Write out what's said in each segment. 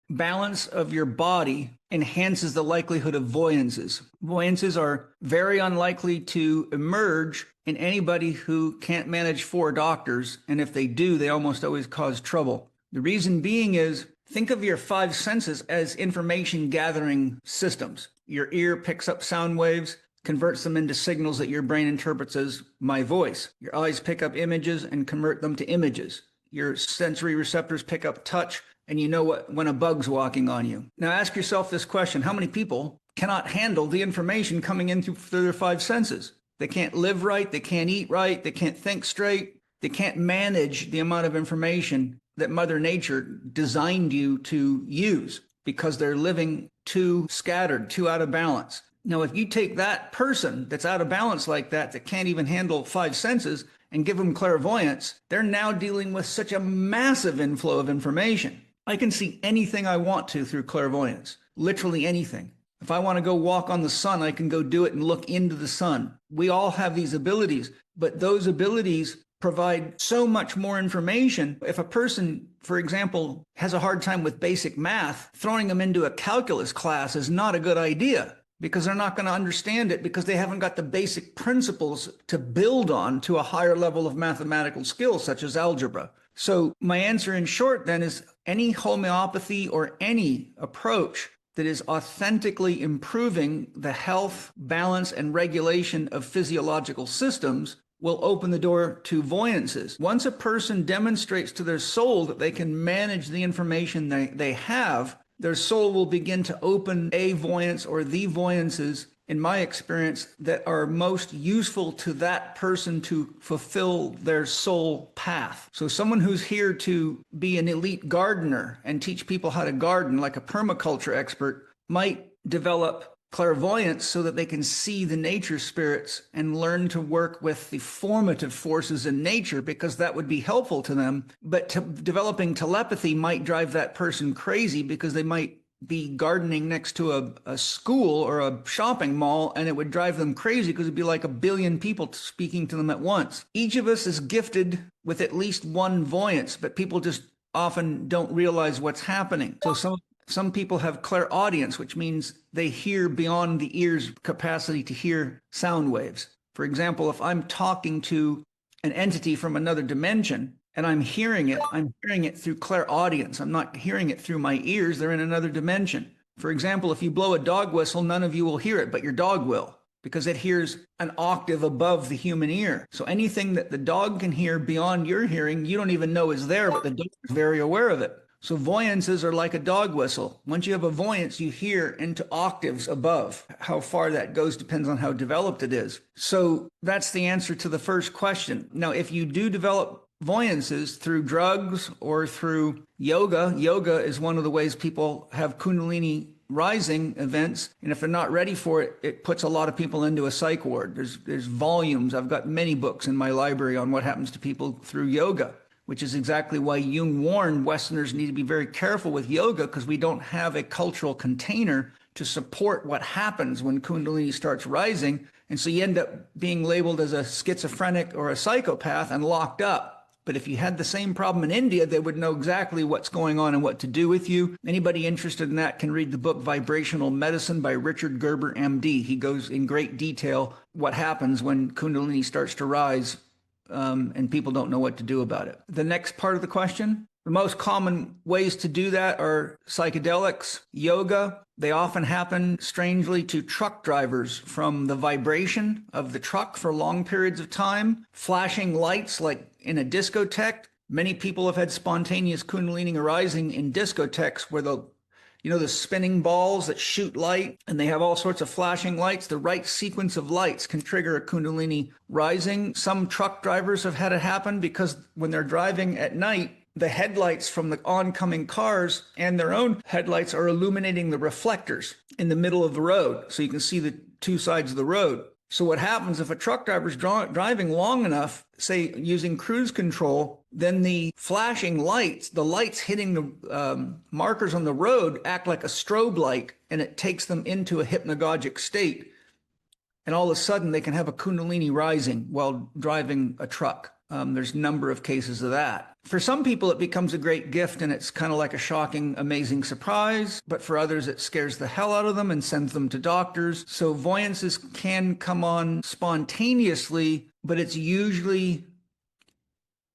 balance of your body enhances the likelihood of voyances. Voyances are very unlikely to emerge in anybody who can't manage four doctors, and if they do, they almost always cause trouble. The reason being is, think of your five senses as information gathering systems. Your ear picks up sound waves, converts them into signals that your brain interprets as my voice. Your eyes pick up images and convert them to images. Your sensory receptors pick up touch, and you know when a bug's walking on you. Now ask yourself this question: how many people cannot handle the information coming in through their five senses? They can't live right, they can't eat right, they can't think straight, they can't manage the amount of information that Mother Nature designed you to use because they're living too scattered, too out of balance. Now, if you take that person that's out of balance like that, that can't even handle five senses, and give them clairvoyance, they're now dealing with such a massive inflow of information. I can see anything I want to through clairvoyance, literally anything. If I want to go walk on the sun, I can go do it and look into the sun. We all have these abilities, but those abilities provide so much more information. If a person, for example, has a hard time with basic math, throwing them into a calculus class is not a good idea, because they're not going to understand it, because they haven't got the basic principles to build on to a higher level of mathematical skill, such as algebra. So my answer in short then is, any homeopathy or any approach that is authentically improving the health, balance, and regulation of physiological systems will open the door to voyances. Once a person demonstrates to their soul that they can manage the information they have, their soul will begin to open a voyance or the voyances, in my experience, that are most useful to that person to fulfill their soul path. So someone who's here to be an elite gardener and teach people how to garden, like a permaculture expert, might develop clairvoyance so that they can see the nature spirits and learn to work with the formative forces in nature, because that would be helpful to them. But developing telepathy might drive that person crazy, because they might be gardening next to a school or a shopping mall, and it would drive them crazy because it'd be like a billion people speaking to them at once. Each of us is gifted with at least one voyance, but people just often don't realize what's happening. So some people have clairaudience, which means they hear beyond the ear's capacity to hear sound waves. For example, if I'm talking to an entity from another dimension and I'm hearing it through clairaudience. I'm not hearing it through my ears. They're in another dimension. For example, if you blow a dog whistle, none of you will hear it, but your dog will, because it hears an octave above the human ear. So anything that the dog can hear beyond your hearing, you don't even know is there, but the dog is very aware of it. So voyances are like a dog whistle. Once you have a voyance, you hear into octaves above. How far that goes depends on how developed it is. So that's the answer to the first question. Now, if you do develop voyances through drugs or through yoga, yoga is one of the ways people have Kundalini rising events. And if they're not ready for it, it puts a lot of people into a psych ward. There's volumes. I've got many books in my library on what happens to people through yoga, which is exactly why Jung warned Westerners need to be very careful with yoga, because we don't have a cultural container to support what happens when Kundalini starts rising. And so you end up being labeled as a schizophrenic or a psychopath and locked up. But if you had the same problem in India, they would know exactly what's going on and what to do with you. Anybody interested in that can read the book Vibrational Medicine by Richard Gerber, MD. He goes in great detail what happens when Kundalini starts to rise and people don't know what to do about it. The next part of the question, the most common ways to do that are psychedelics, yoga. They often happen, strangely, to truck drivers from the vibration of the truck for long periods of time. Flashing lights like in a discotheque. Many people have had spontaneous Kundalini arising in discotheques where the spinning balls that shoot light, and they have all sorts of flashing lights. The right sequence of lights can trigger a Kundalini rising. Some truck drivers have had it happen because when they're driving at night, the headlights from the oncoming cars and their own headlights are illuminating the reflectors in the middle of the road, so you can see the two sides of the road. So what happens if a truck driver's driving long enough, say using cruise control, then the flashing lights, the lights hitting the markers on the road act like a strobe light, and it takes them into a hypnagogic state. And all of a sudden they can have a Kundalini rising while driving a truck. There's a number of cases of that. For some people, it becomes a great gift and it's kind of like a shocking, amazing surprise. But for others, it scares the hell out of them and sends them to doctors. So voyances can come on spontaneously, but it's usually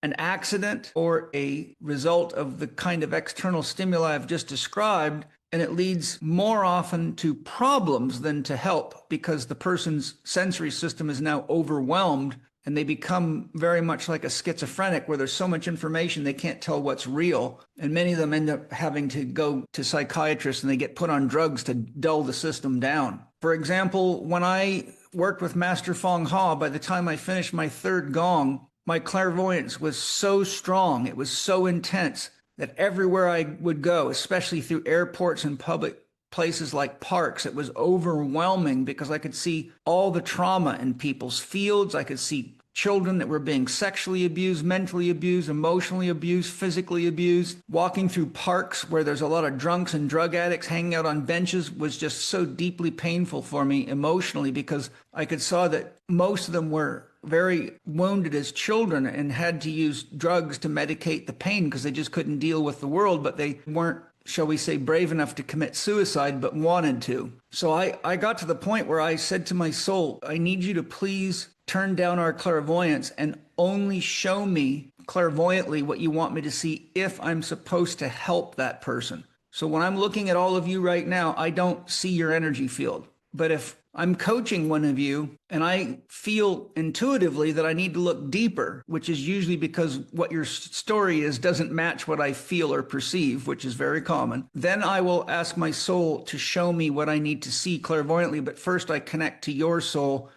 an accident or a result of the kind of external stimuli I've just described. And it leads more often to problems than to help, because the person's sensory system is now overwhelmed and they become very much like a schizophrenic, where there's so much information they can't tell what's real. And many of them end up having to go to psychiatrists and they get put on drugs to dull the system down. For example, when I worked with Master Fong Ha, by the time I finished my third gong, my clairvoyance was so strong, it was so intense, that everywhere I would go, especially through airports and public places like parks, it was overwhelming, because I could see all the trauma in people's fields. I could see children that were being sexually abused, mentally abused, emotionally abused, physically abused. Walking through parks where there's a lot of drunks and drug addicts hanging out on benches was just so deeply painful for me emotionally, because I could saw that most of them were very wounded as children and had to use drugs to medicate the pain because they just couldn't deal with the world, but they weren't, shall we say, brave enough to commit suicide, but wanted to. So I got to the point where I said to my soul, I need you to please turn down our clairvoyance and only show me clairvoyantly what you want me to see if I'm supposed to help that person. So when I'm looking at all of you right now, I don't see your energy field. But if I'm coaching one of you and I feel intuitively that I need to look deeper, which is usually because what your story is doesn't match what I feel or perceive, which is very common, then I will ask my soul to show me what I need to see clairvoyantly. But first I connect to your soul,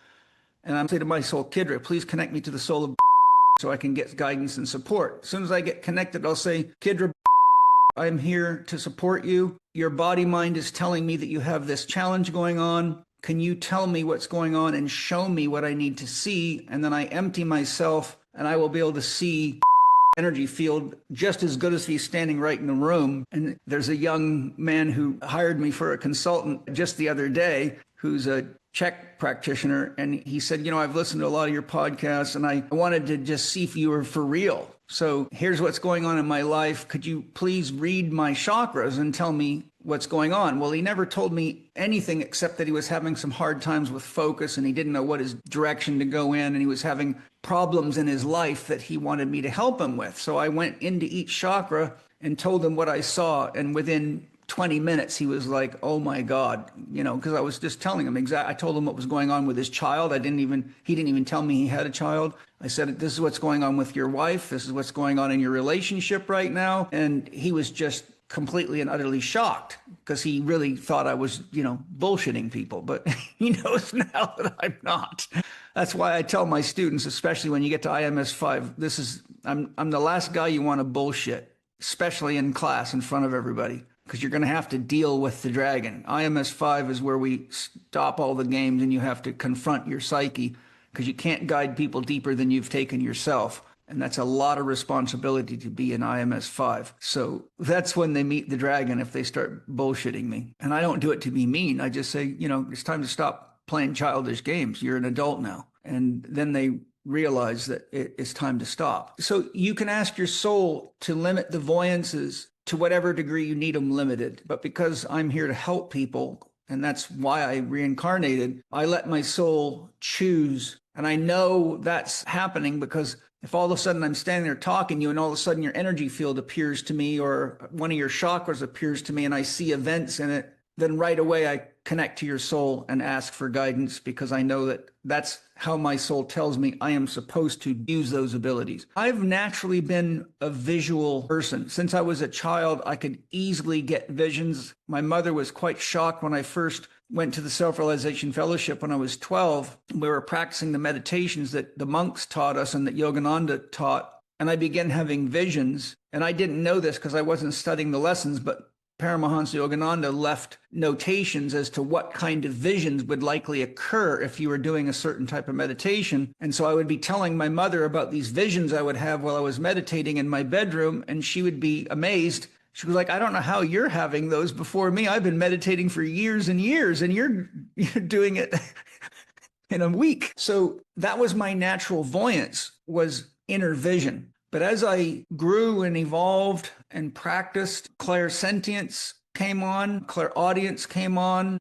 and I'm saying to my soul, Kidra, please connect me to the soul of so I can get guidance and support. As soon as I get connected, I'll say, Kidra, I'm here to support you. Your body mind is telling me that you have this challenge going on. Can you tell me what's going on and show me what I need to see? And then I empty myself and I will be able to see energy field just as good as if he's standing right in the room. And there's a young man who hired me for a consultant just the other day who's a Czech practitioner. And he said, I've listened to a lot of your podcasts and I wanted to just see if you were for real. So here's what's going on in my life. Could you please read my chakras and tell me what's going on? Well, he never told me anything except that he was having some hard times with focus and he didn't know what his direction to go in. And he was having problems in his life that he wanted me to help him with. So I went into each chakra and told him what I saw. And within 20 minutes, he was like, oh my God, because I was just telling him I told him what was going on with his child. He didn't even tell me he had a child. I said, this is what's going on with your wife. This is what's going on in your relationship right now. And he was just completely and utterly shocked because he really thought I was, bullshitting people, but he knows now that I'm not. That's why I tell my students, especially when you get to IMS5, I'm the last guy you want to bullshit, especially in class in front of everybody, because you're going to have to deal with the dragon. IMS5 is where we stop all the games and you have to confront your psyche, because you can't guide people deeper than you've taken yourself. And that's a lot of responsibility to be in IMS5. So that's when they meet the dragon, if they start bullshitting me. And I don't do it to be mean. I just say, it's time to stop playing childish games. You're an adult now. And then they realize that it's time to stop. So you can ask your soul to limit the voyances to whatever degree you need them limited. But because I'm here to help people, and that's why I reincarnated, I let my soul choose. And I know that's happening because if all of a sudden I'm standing there talking to you and all of a sudden your energy field appears to me or one of your chakras appears to me and I see events in it, then right away I connect to your soul and ask for guidance, because I know that that's how my soul tells me I am supposed to use those abilities. I've naturally been a visual person. Since I was a child, I could easily get visions. My mother was quite shocked when I first went to the Self-Realization Fellowship when I was 12. We were practicing the meditations that the monks taught us and that Yogananda taught. And I began having visions. And I didn't know this because I wasn't studying the lessons, but Paramahansa Yogananda left notations as to what kind of visions would likely occur if you were doing a certain type of meditation. And so I would be telling my mother about these visions I would have while I was meditating in my bedroom, and she would be amazed. She was like, I don't know how you're having those before me. I've been meditating for years and years, and you're doing it in a week. So that was my natural voyance, was inner vision. But as I grew and evolved and practiced, clairsentience came on, clairaudience came on.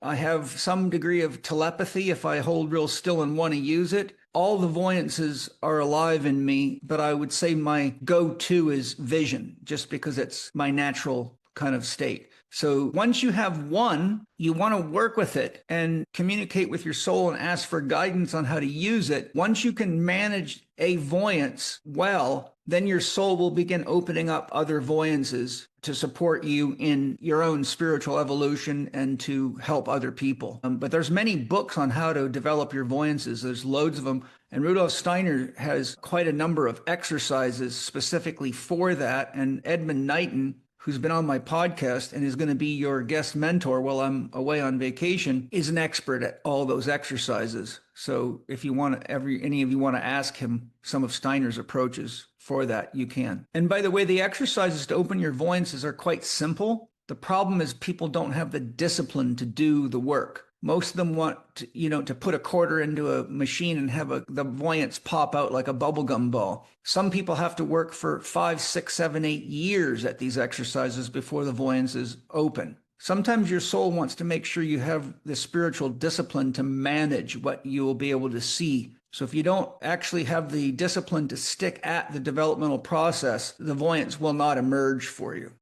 I have some degree of telepathy if I hold real still and want to use it. All the voyances are alive in me, but I would say my go-to is vision, just because it's my natural kind of state. So once you have one, you want to work with it and communicate with your soul and ask for guidance on how to use it. Once you can manage a voyance well, then your soul will begin opening up other voyances to support you in your own spiritual evolution and to help other people. But there's many books on how to develop your voyances. There's loads of them. And Rudolf Steiner has quite a number of exercises specifically for that. And Edmund Knighton, who's been on my podcast and is going to be your guest mentor while I'm away on vacation, is an expert at all those exercises. So if you want to, any of you want to ask him some of Steiner's approaches for that, you can. And by the way, the exercises to open your voyances are quite simple. The problem is people don't have the discipline to do the work. Most of them want to put a quarter into a machine and have the voyance pop out like a bubblegum ball. Some people have to work for 5, 6, 7, 8 years at these exercises before the voyances open. Sometimes your soul wants to make sure you have the spiritual discipline to manage what you will be able to see. So if you don't actually have the discipline to stick at the developmental process, the voyance will not emerge for you.